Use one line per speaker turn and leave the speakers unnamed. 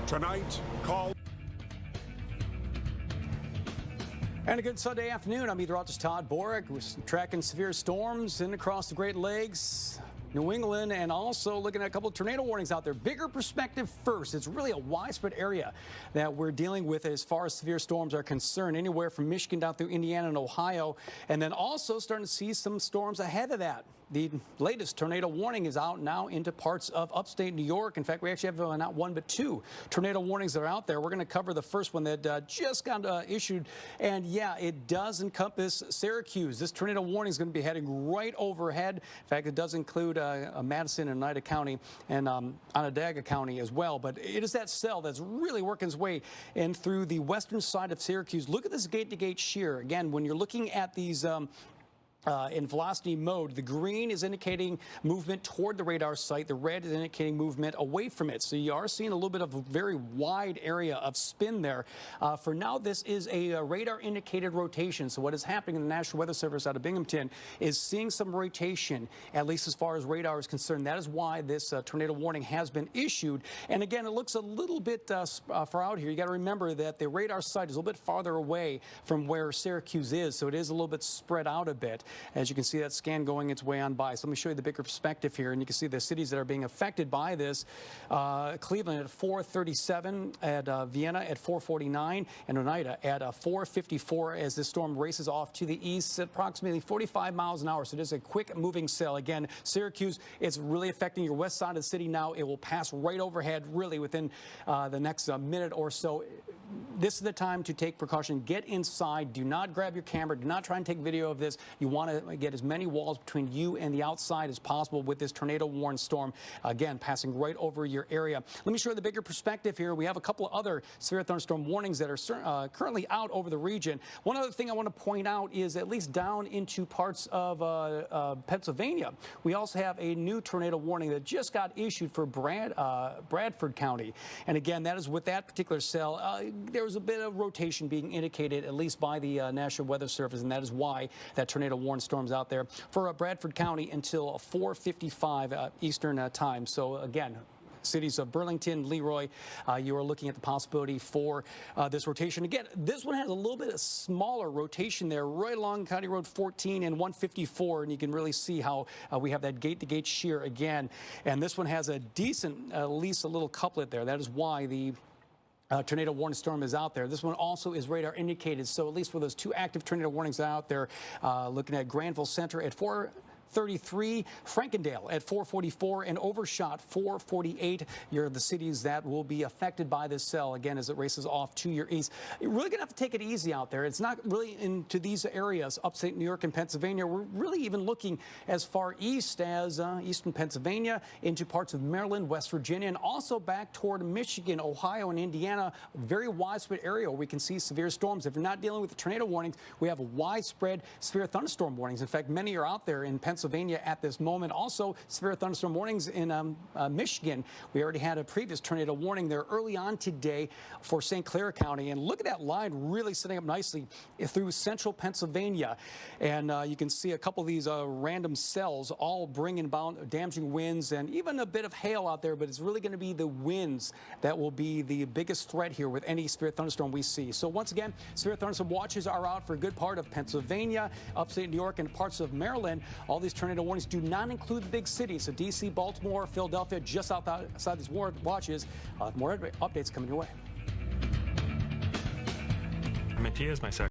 Tonight, call.
And a good Sunday afternoon. I'm meteorologist Todd Borick. We're tracking severe storms in across the Great Lakes, New England, and also looking at a couple of tornado warnings out there. Bigger perspective first. It's really a widespread area that we're dealing with as far as severe storms are concerned, anywhere from Michigan down through Indiana and Ohio, and then also starting to see some storms ahead of that. The latest tornado warning is out now into parts of upstate New York. In fact, we actually have not one but two tornado warnings that are out there. We're going to cover the first one that just got issued, and yeah, it does encompass Syracuse. This tornado warning is going to be heading right overhead. In fact, it does include Madison and Oneida County and Onondaga County as well. But it is that cell that's really working its way in through the western side of Syracuse. Look at this gate-to-gate shear. Again, when you're looking at these in velocity mode, the green is indicating movement toward the radar site. The red is indicating movement away from it. So you are seeing a little bit of a very wide area of spin there. For now, this is a radar indicated rotation. So what is happening in the National Weather Service out of Binghamton is seeing some rotation, at least as far as radar is concerned. That is why this tornado warning has been issued. And again, it looks a little bit far out here. You got to remember that the radar site is a little bit farther away from where Syracuse is. So it is a little bit spread out a bit. As you can see that scan going its way on by. So let me show you the bigger perspective here, and you can see the cities that are being affected by this. Cleveland at 437, at Vienna at 449, and Oneida at 454 as this storm races off to the east at approximately 45 miles an hour. So it is a quick moving cell. Again, Syracuse, it's really affecting your west side of the city now. It will pass right overhead really within the next minute or so. This is the time to take precaution. Get inside. Do not grab your camera. Do not try and take video of this. You want to get as many walls between you and the outside as possible with this tornado warned storm, again, passing right over your area. Let me show you the bigger perspective here. We have a couple of other severe thunderstorm warnings that are currently out over the region. One other thing I want to point out is at least down into parts of Pennsylvania, we also have a new tornado warning that just got issued for Bradford County. And again, that is with that particular cell. There was a bit of rotation being indicated, at least by the National Weather Service, and that is why that tornado warning storm's out there for Bradford County until 4:55 Eastern time. So again, cities of Burlington, Leroy, you are looking at the possibility for this rotation. Again, this one has a little bit of smaller rotation there right along County Road 14 and 154, and you can really see how we have that gate-to-gate shear again. And this one has a decent, at least a little couplet there. That is why the tornado warning storm is out there. This one also is radar indicated, so at least for those two active tornado warnings out there, looking at Granville Center at 4:33, Frankendale at 4:44, and Overshot 4:48. You're the cities that will be affected by this cell, again, as it races off to your east. You're really going to have to take it easy out there. It's not really into these areas, upstate New York and Pennsylvania. We're really even looking as far east as eastern Pennsylvania, into parts of Maryland, West Virginia, and also back toward Michigan, Ohio, and Indiana. A very widespread area where we can see severe storms. If you're not dealing with the tornado warnings, we have widespread severe thunderstorm warnings. In fact, many are out there in Pennsylvania at this moment. Also, severe thunderstorm warnings in Michigan. We already had a previous tornado warning there early on today for St. Clair County. And look at that line really setting up nicely through central Pennsylvania. And you can see a couple of these random cells all bringing about damaging winds and even a bit of hail out there. But it's really going to be the winds that will be the biggest threat here with any severe thunderstorm we see. So once again, severe thunderstorm watches are out for a good part of Pennsylvania, upstate New York, and parts of Maryland. All these tornado warnings do not include the big cities. So D.C., Baltimore, Philadelphia, just outside these watches. More updates coming your way.
Mattia is my second.